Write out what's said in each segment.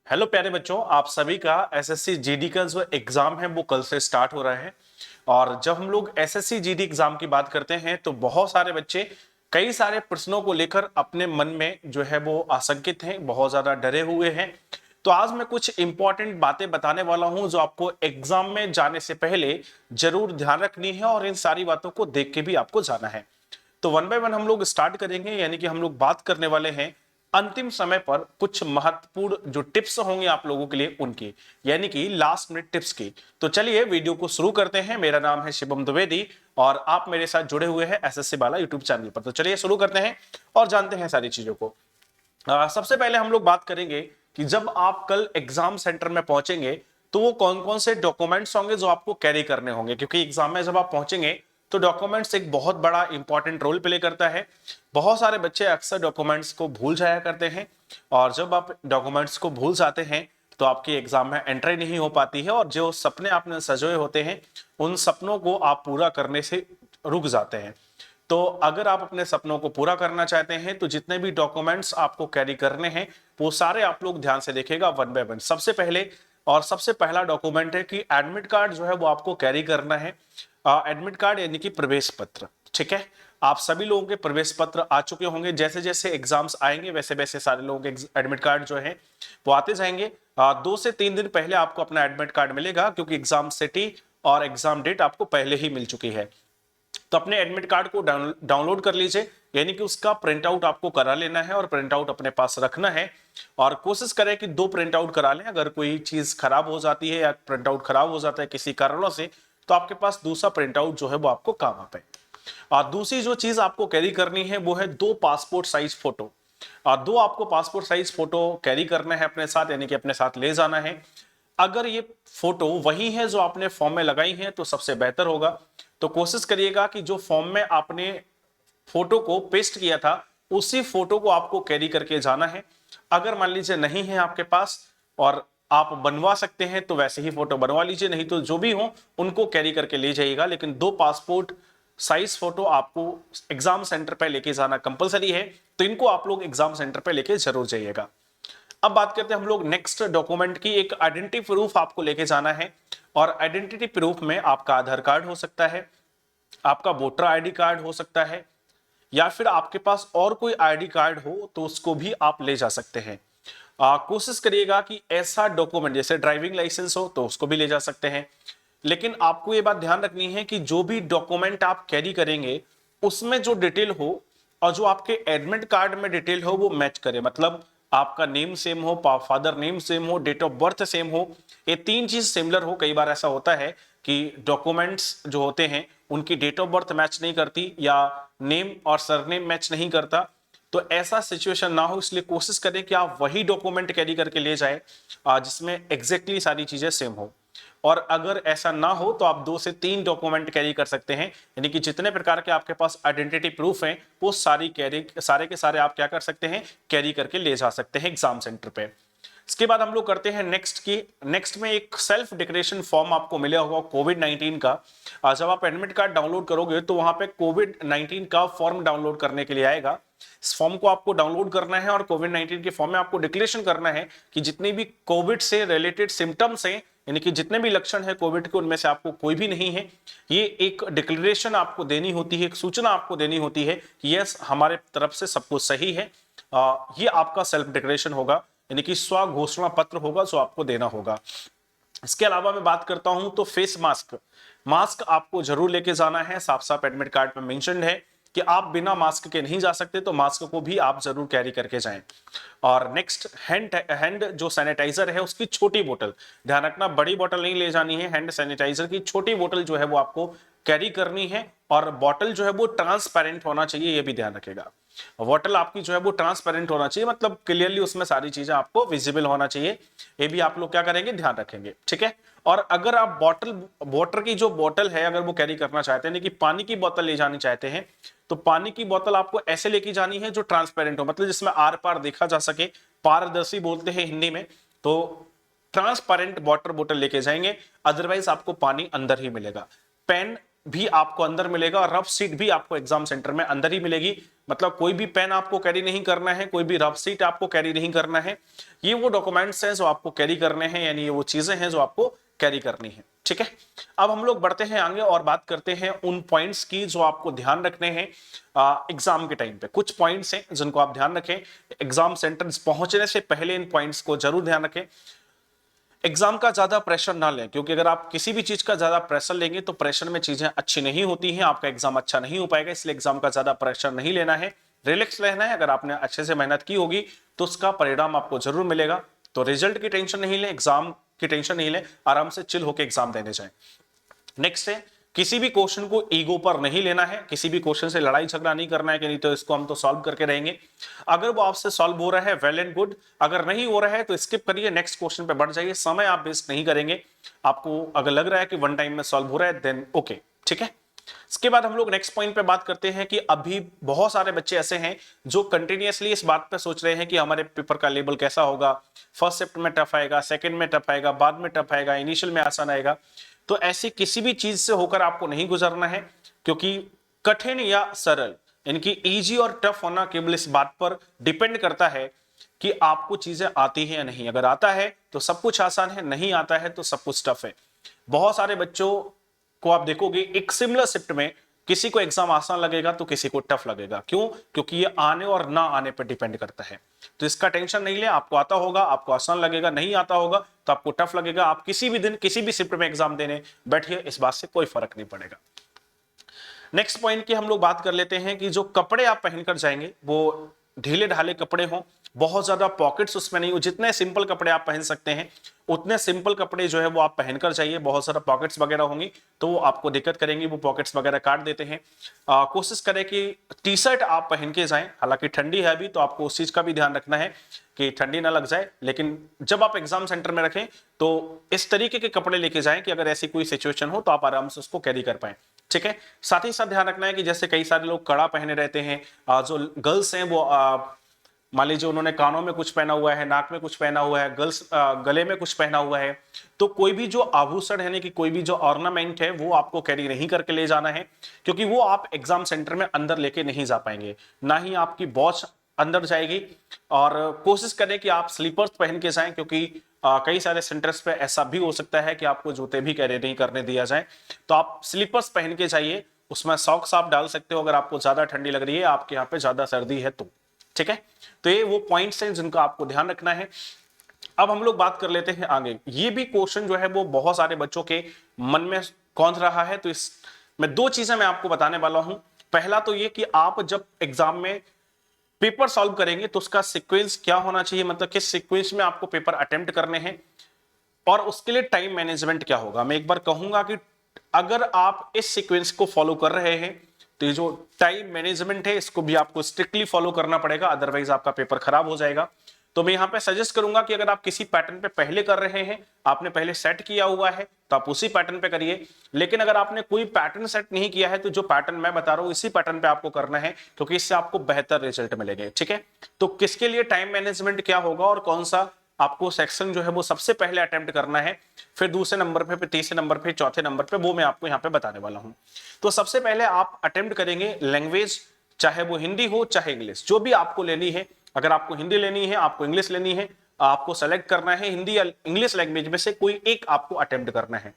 Hello प्यारे बच्चों, आप सभी का एसएससी जीडी का जो एग्जाम है वो कल से स्टार्ट हो रहा है। और जब हम लोग एसएससी जीडी एग्जाम की बात करते हैं तो बहुत सारे बच्चे कई सारे प्रश्नों को लेकर अपने मन में जो है वो आशंकित हैं, बहुत ज्यादा डरे हुए हैं। तो आज मैं कुछ इंपॉर्टेंट बातें बताने वाला हूं जो आपको एग्जाम में जाने से पहले जरूर ध्यान रखनी है और इन सारी बातों को देख के भी आपको जाना है। तो वन बाय वन हम लोग स्टार्ट करेंगे, यानी कि हम लोग बात करने वाले हैं अंतिम समय पर कुछ महत्वपूर्ण जो टिप्स होंगे आप लोगों के लिए उनकी, यानी कि लास्ट मिनट टिप्स की। तो चलिए वीडियो को शुरू करते हैं। मेरा नाम है शिवम द्विवेदी और आप मेरे साथ जुड़े हुए हैं एसएससी बाला यूट्यूब चैनल पर। तो चलिए शुरू करते हैं और जानते हैं सारी चीजों को। सबसे पहले हम लोग बात करेंगे कि जब आप कल एग्जाम सेंटर में पहुंचेंगे तो वो कौन कौन से डॉक्यूमेंट्स होंगे जो आपको कैरी करने होंगे, क्योंकि एग्जाम में जब आप पहुंचेंगे तो डॉक्यूमेंट्स एक बहुत बड़ा इंपॉर्टेंट रोल प्ले करता है। बहुत सारे बच्चे अक्सर डॉक्यूमेंट्स को भूल जाया करते हैं और जब आप डॉक्यूमेंट्स को भूल जाते हैं तो आपकी एग्जाम में एंट्री नहीं हो पाती है और जो सपने आपने सजोए होते हैं उन सपनों को आप पूरा करने से रुक जाते हैं। तो अगर आप अपने सपनों को पूरा करना चाहते हैं तो जितने भी डॉक्यूमेंट्स आपको कैरी करने हैं वो सारे आप लोग ध्यान से देखिएगा वन बाय वन। सबसे पहले और सबसे पहला डॉक्यूमेंट है कि एडमिट कार्ड जो है वो आपको कैरी करना है। एडमिट कार्ड यानी कि प्रवेश पत्र, ठीक है। आप सभी लोगों के प्रवेश पत्र आ चुके होंगे। जैसे जैसे एग्जाम्स आएंगे वैसे वैसे सारे लोगों के एडमिट कार्ड जो है वो आते जाएंगे। 2 से 3 दिन पहले आपको अपना एडमिट कार्ड मिलेगा, क्योंकि एग्जाम सिटी और एग्जाम डेट आपको पहले ही मिल चुकी है। तो अपने एडमिट कार्ड को डाउनलोड कर लीजिए, यानी कि उसका प्रिंट आउट आपको करा लेना है और प्रिंट आउट अपने पास रखना है। और कोशिश करें कि 2 प्रिंट आउट करा लें। अगर कोई चीज खराब हो जाती है या प्रिंट आउट खराब हो जाता है किसी कारणों से तो आपके पास दूसरा प्रिंट आउट जो है वो आपको काम आ पाए। और दूसरी जो चीज आपको कैरी करनी है वो है 2 पासपोर्ट साइज फोटो। और 2 आपको पासपोर्ट साइज फोटो कैरी करना है अपने साथ, यानी कि अपने साथ ले जाना है। अगर ये फोटो वही है जो आपने फॉर्म में लगाई है तो सबसे बेहतर होगा। तो कोशिश करिएगा कि जो फॉर्म में आपने फोटो को पेस्ट किया था उसी फोटो को आपको कैरी करके जाना है। अगर मान लीजिए नहीं है आपके पास और आप बनवा सकते हैं तो वैसे ही फोटो बनवा लीजिए, नहीं तो जो भी हो उनको कैरी करके ले जाइएगा। लेकिन 2 पासपोर्ट साइज फोटो आपको एग्जाम सेंटर पे लेके जाना कंपलसरी है, तो इनको आप लोग एग्जाम सेंटर पे लेके जरूर जाइएगा। अब बात करते हैं हम लोग नेक्स्ट डॉक्यूमेंट की। एक आइडेंटिटी प्रूफ आपको लेके जाना है और आइडेंटिटी प्रूफ में आपका आधार कार्ड हो सकता है, आपका वोटर आईडी कार्ड हो सकता है, या फिर आपके पास और कोई आईडी कार्ड हो तो उसको भी आप ले जा सकते हैं। कोशिश करिएगा कि ऐसा डॉक्यूमेंट जैसे ड्राइविंग लाइसेंस हो तो उसको भी ले जा सकते हैं। लेकिन आपको ये बात ध्यान रखनी है कि जो भी डॉक्यूमेंट आप कैरी करेंगे उसमें जो डिटेल हो और जो आपके एडमिट कार्ड में डिटेल हो वो मैच करे। मतलब आपका नेम सेम हो, फादर नेम सेम हो, डेट ऑफ बर्थ सेम हो, ये 3 चीज सिमिलर हो। कई बार ऐसा होता है कि डॉक्यूमेंट्स जो होते हैं उनकी डेट ऑफ बर्थ मैच नहीं करती या नेम और सरनेम मैच नहीं करता। तो ऐसा सिचुएशन ना हो, इसलिए कोशिश करें कि आप वही डॉक्यूमेंट कैरी करके ले जाए जिसमें एग्जैक्टली सारी चीजें सेम हो। और अगर ऐसा ना हो तो आप 2 से 3 डॉक्यूमेंट कैरी कर सकते हैं, यानी कि जितने प्रकार के आपके पास आइडेंटिटी प्रूफ हैं वो सारे के सारे आप क्या कर सकते हैं, कैरी करके ले जा सकते हैं एग्जाम सेंटर पे। इसके बाद हम लोग करते हैं नेक्स्ट की। नेक्स्ट में एक सेल्फ डिक्लेरेशन फॉर्म आपको मिला होगा कोविड-19 का। जब आप एडमिट कार्ड डाउनलोड करोगे तो वहां पे कोविड-19 का फॉर्म डाउनलोड करने के लिए आएगा। इस फॉर्म को आपको डाउनलोड करना है और कोविड-19 के फॉर्म में आपको डिक्लेरेशन करना है कि जितने भी कोविड से रिलेटेड सिम्टम्स हैं, यानी कि जितने भी लक्षण है कोविड के उनमें से आपको कोई भी नहीं है। ये एक डिक्लेरेशन आपको देनी होती है, एक सूचना आपको देनी होती है कि यस हमारे तरफ से सब कुछ सही है। ये आपका सेल्फ डिक्लेरेशन होगा, यानी कि स्व घोषणा पत्र होगा जो आपको देना होगा। इसके अलावा मैं बात करता हूं तो फेस मास्क, मास्क आपको जरूर लेके जाना है। साफ साफ एडमिट कार्ड में मेंशन्ड है कि आप बिना मास्क के नहीं जा सकते, तो मास्क को भी आप जरूर कैरी करके जाएं। और नेक्स्ट हैंड जो सैनिटाइजर है उसकी छोटी बोतल, ध्यान रखना बड़ी बोतल नहीं ले जानी है। हैंड सैनिटाइजर की छोटी बोतल जो है वो आपको कैरी करनी है और बोतल जो है वो ट्रांसपेरेंट होना चाहिए, ये भी ध्यान रखेगा। बोतल आपकी जो है वो ट्रांसपेरेंट होना चाहिए, मतलब क्लियरली उसमें सारी चीजें आपको विजिबल होना चाहिए। ये भी आप लोग क्या करेंगे, ध्यान रखेंगे, ठीक है। और अगर आप बॉटल वाटर की जो बोतल है अगर वो कैरी करना चाहते हैं कि पानी की बोतल ले जानी चाहते हैं तो पानी की बोतल आपको ऐसे लेके जानी है जो ट्रांसपेरेंट हो, मतलब जिसमें आर पार देखा जा सके, पारदर्शी बोलते हैं हिंदी में। तो ट्रांसपेरेंट वाटर बोतल लेके जाएंगे, अदरवाइज आपको पानी अंदर ही मिलेगा। पेन भी आपको अंदर मिलेगा और रफ शीट भी आपको एग्जाम सेंटर में अंदर ही मिलेगी। मतलब कोई भी पेन आपको कैरी नहीं करना है, कोई भी रफ शीट आपको कैरी नहीं करना है। ये वो डॉक्यूमेंट्स हैं जो आपको कैरी करने हैं, यानी ये वो चीजें हैं जो आपको कैरी करनी है। ठीक है, अब हम लोग बढ़ते हैं आगे और बात करते हैं उन पॉइंट्स की जो आपको ध्यान रखने हैं एग्जाम के टाइम पे। कुछ पॉइंट्स हैं जिनको आप ध्यान रखें एग्जाम सेंटर पहुंचने से पहले, इन पॉइंट्स को जरूर ध्यान रखें। एग्जाम का ज्यादा प्रेशर ना लें, क्योंकि अगर आप किसी भी चीज का ज्यादा प्रेशर लेंगे तो प्रेशर में चीजें अच्छी नहीं होती हैं, आपका एग्जाम अच्छा नहीं हो पाएगा। इसलिए एग्जाम का ज्यादा प्रेशर नहीं लेना है, रिलैक्स रहना है। अगर आपने अच्छे से मेहनत की होगी तो उसका परिणाम आपको जरूर मिलेगा। तो रिजल्ट की टेंशन नहीं ले, एग्जाम की टेंशन नहीं ले, आराम से चिल होकर एग्जाम देने जाए। नेक्स्ट है, किसी भी क्वेश्चन को ईगो पर नहीं लेना है, किसी भी क्वेश्चन से लड़ाई झगड़ा नहीं करना है कि नहीं तो इसको हम तो सॉल्व करके रहेंगे। अगर वो आपसे सॉल्व हो रहा है वेल एंड गुड, अगर नहीं हो रहा है तो स्किप करिए, नेक्स्ट क्वेश्चन पे बढ़ जाइए। समय आप वेस्ट नहीं करेंगे। आपको अगर लग रहा है कि वन टाइम में सॉल्व हो रहा है देन ओके, ठीक है। इसके बाद हम लोग नेक्स्ट पॉइंट पे बात करते हैं कि अभी बहुत सारे बच्चे ऐसे हैं जो कंटिन्यूअसली इस बात पे सोच रहे हैं कि हमारे पेपर का लेवल कैसा होगा, फर्स्ट शिफ्ट में टफ आएगा, सेकंड में टफ आएगा, बाद में टफ आएगा, इनिशियल में आसान आएगा। तो ऐसी किसी भी चीज से होकर आपको नहीं गुजरना है, क्योंकि कठिन या सरल, इनकी इजी और टफ होना केवल इस बात पर डिपेंड करता है कि आपको चीजें आती हैं या नहीं। अगर आता है तो सब कुछ आसान है, नहीं आता है तो सब कुछ टफ है। बहुत सारे बच्चों को आप देखोगे एक सिमिलर शिफ्ट में किसी को एग्जाम आसान लगेगा तो किसी को टफ लगेगा। क्यों? क्योंकि ये आने और ना आने पर डिपेंड करता है। तो इसका टेंशन नहीं ले, आपको आता होगा आपको आसान लगेगा, नहीं आता होगा तो आपको टफ लगेगा। आप किसी भी दिन किसी भी शिफ्ट में एग्जाम देने बैठिए, इस बात से कोई फर्क नहीं पड़ेगा। नेक्स्ट पॉइंट की हम लोग बात कर लेते हैं कि जो कपड़े आप पहनकर जाएंगे वो ढीले ढाले कपड़े हों, बहुत ज्यादा पॉकेट्स उसमें नहीं हो। जितने सिंपल कपड़े आप पहन सकते हैं उतने सिंपल कपड़े जो है वो आप पहनकर जाइए। बहुत सारा पॉकेट्स वगैरह होंगी तो वो आपको दिक्कत करेंगी, वो पॉकेट्स वगैरह काट देते हैं। कोशिश करें कि टी शर्ट आप पहन के जाएं, हालांकि ठंडी है अभी तो आपको उस चीज का भी ध्यान रखना है कि ठंडी ना लग जाए। लेकिन जब आप एग्जाम सेंटर में रखें तो इस तरीके के कपड़े लेके जाएं कि अगर ऐसी कोई सिचुएशन हो तो आप आराम से उसको कैरी कर पाए। ठीक है, साथ ही साथ ध्यान रखना है कि जैसे कई सारे लोग कड़ा पहने रहते हैं, जो गर्ल्स हैं वो मान लीजिए उन्होंने कानों में कुछ पहना हुआ है, नाक में कुछ पहना हुआ है, गर्ल्स गले में कुछ पहना हुआ है, तो कोई भी जो आभूषण है, कि कोई भी जो ऑर्नामेंट है वो आपको कैरी नहीं करके ले जाना है, क्योंकि वो आप एग्जाम सेंटर में अंदर लेके नहीं जा पाएंगे, ना ही आपकी वॉच अंदर जाएगी। और कोशिश करें कि आप स्लीपर्स पहन के जाएं, क्योंकि कई सारे सेंटर्स पे ऐसा भी हो सकता है कि आपको जूते भी कैरी नहीं करने दिया जाए। तो आप स्लीपर्स पहन के जाइए, उसमें सॉक्स आप डाल सकते हो अगर आपको ज्यादा ठंडी लग रही है, आपके यहाँ पे ज्यादा सर्दी है तो। ठीक है, तो ये वो पॉइंट्स हैं जिनका आपको ध्यान रखना है। अब हम लोग बात कर लेते हैं आगे। ये भी क्वेश्चन जो है वो बहुत सारे बच्चों के मन में कौंध रहा है, तो इस में दो चीजें मैं आपको बताने वाला हूं। पहला तो ये कि आप जब एग्जाम में पेपर सॉल्व करेंगे तो उसका सीक्वेंस क्या होना चाहिए, मतलब किस सीक्वेंस में आपको पेपर अटेम्प्ट करने हैं, और उसके लिए टाइम मैनेजमेंट क्या होगा। मैं एक बार कहूंगा कि अगर आप इस सीक्वेंस को फॉलो कर रहे हैं तो ये जो टाइम मैनेजमेंट है इसको भी आपको स्ट्रिक्टली फॉलो करना पड़ेगा, अदरवाइज आपका पेपर खराब हो जाएगा। तो मैं यहां पे सजेस्ट करूंगा कि अगर आप किसी पैटर्न पे पहले कर रहे हैं, आपने पहले सेट किया हुआ है तो आप उसी पैटर्न पे करिए। लेकिन अगर आपने कोई पैटर्न सेट नहीं किया है तो जो पैटर्न मैं बता रहा हूं इसी पैटर्न पे आपको करना है, क्योंकि इससे आपको बेहतर रिजल्ट मिलेंगे। ठीक है, तो किसके लिए टाइम मैनेजमेंट क्या होगा और कौन सा आपको सेक्शन जो है वो सबसे पहले अटेम्प्ट करना है, फिर दूसरे नंबर पे, फिर तीसरे नंबर पे, चौथे नंबर पे, वो मैं आपको यहाँ पे बताने वाला हूँ। तो सबसे पहले आप अटेम्प्ट करेंगे लैंग्वेज, चाहे वो हिंदी हो चाहे इंग्लिश, जो भी आपको लेनी है। अगर आपको हिंदी लेनी है, आपको इंग्लिश लेनी है, आपको सेलेक्ट करना है हिंदी या इंग्लिश लैंग्वेज में से कोई एक आपको अटेम्प्ट करना है।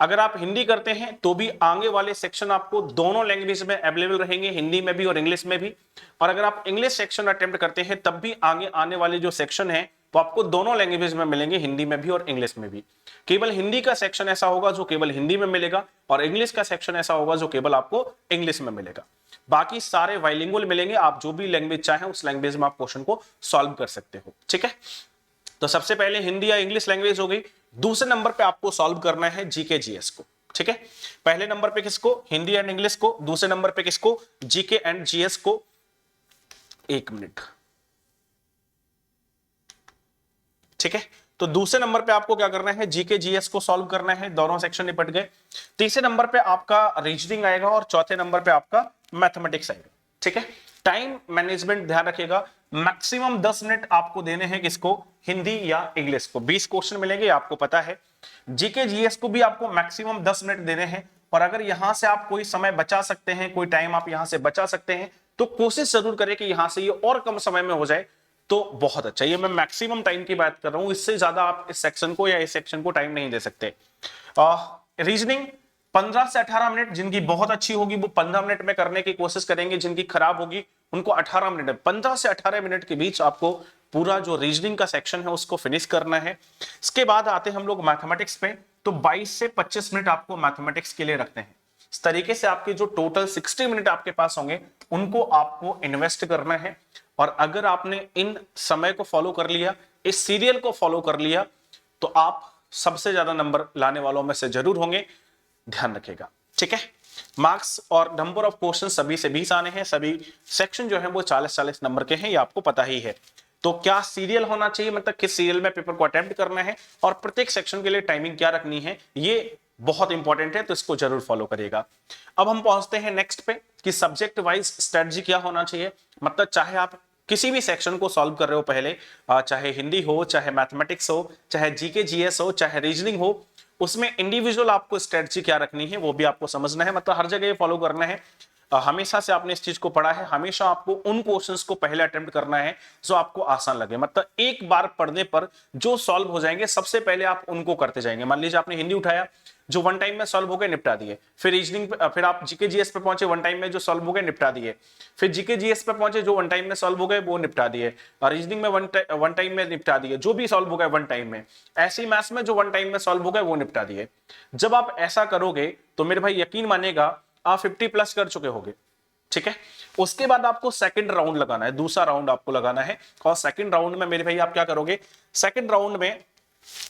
अगर आप हिंदी करते हैं तो भी आगे वाले सेक्शन आपको दोनों लैंग्वेज में अवेलेबल रहेंगे, हिंदी में भी और इंग्लिश में भी। और अगर आप इंग्लिश सेक्शन अटेम्प्ट करते हैं तब भी आगे आने वाले जो सेक्शन है वो आपको दोनों लैंग्वेज में मिलेंगे, हिंदी में भी और इंग्लिश में भी। केवल हिंदी का सेक्शन ऐसा होगा जो केवल हिंदी में मिलेगा, और इंग्लिश का सेक्शन ऐसा होगा जो केवल आपको इंग्लिश में मिलेगा। बाकी सारे बाइलिंगुअल मिलेंगे, आप जो भी लैंग्वेज चाहें उस लैंग्वेज में आप क्वेश्चन को सॉल्व कर सकते हो। ठीक है, तो सबसे पहले हिंदी या इंग्लिश लैंग्वेज हो गई। दूसरे नंबर पे आपको सॉल्व करना है जीके जीएस को। ठीक है, पहले नंबर पे किसको? हिंदी एंड इंग्लिश को। दूसरे नंबर पे किसको? जीके एंड जीएस को। एक मिनट। ठीक है, तो दूसरे नंबर पे आपको क्या करना है? जीके जीएस को सॉल्व करना है, दोनों सेक्शन निपट गए। तीसरे नंबर पे आपका रीजनिंग आएगा और चौथे नंबर पे आपका मैथमेटिक्स आएगा। ठीक है, टाइम मैनेजमेंट ध्यान रखिएगा, मैक्सिमम 10 मिनट आपको देने हैं किसको? हिंदी या इंग्लिश को। 20 क्वेश्चन मिलेंगे आपको पता है। जीके जीएस को भी आपको मैक्सिमम 10 मिनट देने हैं, और अगर यहां से आप कोई समय बचा सकते हैं, कोई टाइम आप यहां से बचा सकते हैं, तो कोशिश जरूर करें कि यहां से ये और कम समय में हो जाए तो बहुत अच्छा। ये मैं मैक्सिमम टाइम की बात कर रहा हूं, इससे ज्यादा आप इस सेक्शन को या इस सेक्शन को टाइम नहीं दे सकते। रीजनिंग 15 से 18 मिनट, जिनकी बहुत अच्छी होगी वो 15 मिनट में करने की कोशिश करेंगे, जिनकी खराब होगी उनको 18 मिनट, 15 से 18 मिनट के बीच आपको पूरा जो रीजनिंग का सेक्शन है उसको फिनिश करना है। इसके बाद आते हैं हम लोग मैथमेटिक्स पे, तो 22 से 25 मिनट आपको मैथमेटिक्स के लिए रखते हैं। इस तरीके से आपके जो टोटल 60 मिनट आपके पास होंगे उनको आपको इन्वेस्ट करना है। और अगर आपने इन समय को फॉलो कर लिया, इस सीरियल को फॉलो कर लिया, तो आप सबसे ज्यादा नंबर लाने वालों में से जरूर होंगे, ध्यान रखिएगा। ठीक है, मार्क्स और नंबर ऑफ क्वेश्चन सभी से 20 आने हैं, सभी सेक्शन जो है वो 40-40 नंबर के हैं, ये आपको पता ही है। तो क्या सीरियल होना चाहिए, मतलब किस सीरियल में पेपर को अटेम्प्ट करना है और प्रत्येक सेक्शन के लिए टाइमिंग क्या रखनी है, ये बहुत इंपॉर्टेंट है, तो इसको जरूर फॉलो करिएगा। अब हम पहुंचते हैं नेक्स्ट पे कि सब्जेक्ट वाइज स्ट्रेटजी क्या होना चाहिए। मतलब चाहे आप किसी भी सेक्शन को सॉल्व कर रहे हो पहले, चाहे हिंदी हो, चाहे मैथमेटिक्स हो, चाहे जीके जीएस हो, चाहे रीजनिंग हो, उसमें इंडिविजुअल आपको स्ट्रेटजी क्या रखनी है वो भी आपको समझना है। मतलब हर जगह ये फॉलो करना है। हमेशा से आपने इस चीज को पढ़ा है, हमेशा आपको उन क्वेश्चंस को पहले अटेम्प्ट करना है जो आपको आसान लगे। मतलब एक बार पढ़ने पर जो सॉल्व हो जाएंगे सबसे पहले आप उनको करते जाएंगे। मान लीजिए आपने हिंदी उठाया, जो वन टाइम में सॉल्व हो गए निपटा दिए, फिर रीजनिंग पे, फिर आप जीके जीएस पे पहुंचे, वन टाइम में जो सॉल्व हो गए निपटा दिए, फिर जीके जीएस पे पहुंचे, जो वन टाइम में सॉल्व हो गए वो निपटा दिए, और रीजनिंग में वन टाइम में निपटा दिए, जो भी सॉल्व हो गए वन टाइम में। ऐसी मैथ्स में जो वन टाइम में सॉल्व हो गए वो निपटा दिए। जब आप ऐसा करोगे तो मेरे भाई यकीन मानिएगा आप 50+ कर चुके होंगे। ठीक है, उसके बाद आपको सेकंड राउंड लगाना है, दूसरा राउंड आपको लगाना है। और सेकंड राउंड में मेरे भाई आप क्या करोगे, सेकंड राउंड में,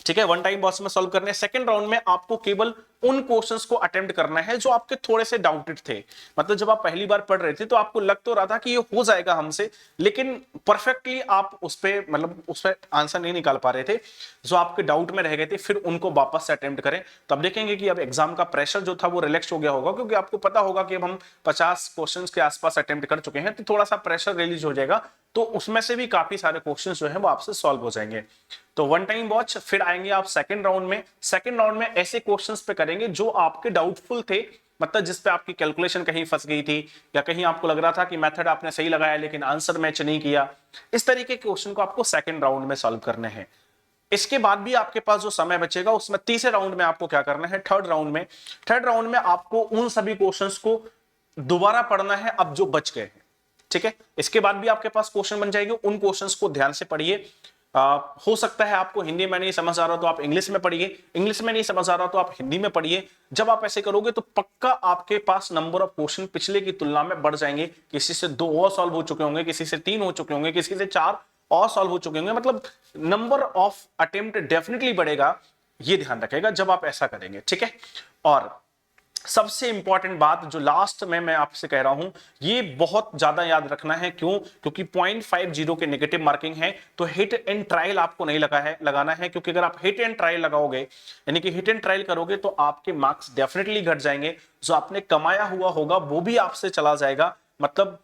ठीक है, वन टाइम बॉक्स में सॉल्व करने, सेकंड राउंड में आपको केवल उन क्वेश्चंस को अटेम्प्ट करना है जो आपके थोड़े से डाउटेड थे। मतलब जब आप पहली बार पढ़ रहे थे तो आपको लग तो रहा था कि ये हो जाएगा हमसे, लेकिन परफेक्टली आप उस पे मतलब उस पे आंसर नहीं निकाल पा रहे थे, जो आपके डाउट में रह गए थे, फिर उनको वापस से अटेम्प्ट करें। तो अब देखेंगे कि अब एग्जाम का प्रेशर जो था वो रिलैक्स हो गया होगा, क्योंकि आपको पता होगा कि अब हम 50 क्वेश्चंस के आसपास अटेम्प्ट कर चुके हैं, तो थोड़ा सा प्रेशर रिलीज हो जाएगा, तो उसमें से भी काफी सारे क्वेश्चंस जो है वो आपसे सॉल्व हो जाएंगे। तो वन टाइम वॉच, फिर आएंगे आप सेकंड राउंड में। सेकंड राउंड में ऐसे क्वेश्चंस पे करेंगे जो आपके डाउटफुल थे, मतलब जिस पे आपकी कैलकुलेशन कहीं फंस गई थी, या कहीं आपको लग रहा था कि मेथड आपने सही लगाया लेकिन आंसर मैच नहीं किया। इस तरीके के क्वेश्चन को आपको सेकंड राउंड में सॉल्व करने हैं। इसके बाद भी आपके पास जो समय बचेगा उसमें तीसरे राउंड में आपको क्या करना है, थर्ड राउंड में आपको उन सभी क्वेश्चंस को दोबारा पढ़ना है अब जो बच गए हैं। ठीक है, इसके बाद भी आपके पास क्वेश्चन बन जाएंगे, उन क्वेश्चंस को ध्यान से पढ़िए। हो सकता है आपको हिंदी में नहीं समझ आ रहा तो आप इंग्लिश में पढ़िए, इंग्लिश में नहीं समझ आ रहा तो आप हिंदी में पढ़िए। जब आप ऐसे करोगे तो पक्का आपके पास नंबर ऑफ क्वेश्चन पिछले की तुलना में बढ़ जाएंगे। किसी से 2 और सॉल्व हो चुके होंगे, किसी से 3 हो चुके होंगे, किसी से 4 और सॉल्व हो चुके होंगे। मतलब नंबर ऑफ अटेम्प्ट डेफिनेटली बढ़ेगा, ये ध्यान रखिएगा जब आप ऐसा करेंगे। ठीक है, और सबसे इंपॉर्टेंट बात जो लास्ट में मैं आपसे कह रहा हूं, ये बहुत ज्यादा याद रखना है। क्यों? क्योंकि 0.50 के नेगेटिव मार्किंग है, तो हिट एंड ट्रायल आपको नहीं लगाना है, क्योंकि अगर आप हिट एंड ट्रायल लगाओगे, यानी कि हिट एंड ट्रायल करोगे, तो आपके मार्क्स डेफिनेटली घट जाएंगे। जो आपने कमाया हुआ होगा वो भी आपसे चला जाएगा। मतलब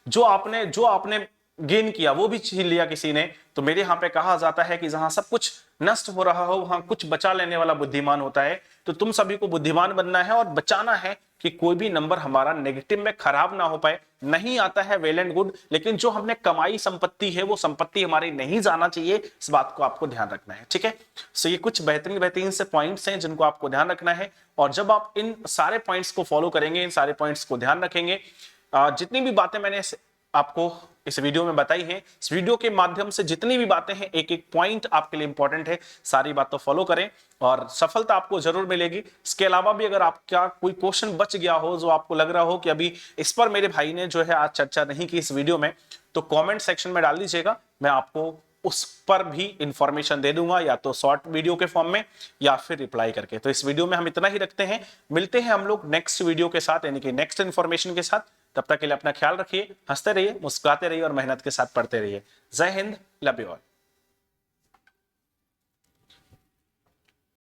जो आपने गेन किया वो भी छीन लिया किसी ने। तो मेरे यहां पे कहा जाता है कि जहां सब कुछ नष्ट हो रहा हो वहां कुछ बचा लेने वाला बुद्धिमान होता है। तो तुम सभी को बुद्धिमान बनना है और बचाना है कि कोई भी नंबर हमारा नेगेटिव में खराब ना हो पाए। नहीं आता है वेल एंड गुड, लेकिन जो हमने कमाई संपत्ति है वो संपत्ति हमारी नहीं जाना चाहिए, इस बात को आपको ध्यान रखना है। ठीक है, सो ये कुछ बेहतरीन से पॉइंट्स हैं जिनको आपको ध्यान रखना है। और जब आप इन सारे पॉइंट्स को फॉलो करेंगे, इन सारे पॉइंट्स को ध्यान रखेंगे, जितनी भी बातें मैंने आपको इस वीडियो में बताई हैं, इस वीडियो के माध्यम से जितनी भी बातें हैं, एक एक पॉइंट आपके लिए इंपॉर्टेंट है, सारी बातों फॉलो करें और सफलता आपको जरूर मिलेगी। इसके अलावा भी अगर आपका कोई क्वेश्चन बच गया हो जो आपको लग रहा हो कि अभी इस पर मेरे भाई ने जो है आज चर्चा नहीं की इस वीडियो में, तो कमेंट सेक्शन में डाल दीजिएगा, मैं आपको उस पर भी इंफॉर्मेशन दे दूंगा, या तो शॉर्ट वीडियो के फॉर्म में या फिर रिप्लाई करके। तो इस वीडियो में हम इतना ही रखते हैं, मिलते हैं हम लोग नेक्स्ट वीडियो के साथ, यानी कि नेक्स्ट इंफॉर्मेशन के साथ। तब तक के लिए अपना ख्याल रखिए, हंसते रहिए, मुस्कुराते रहिए और मेहनत के साथ पढ़ते रहिए। जय हिंद, लव यू ऑल।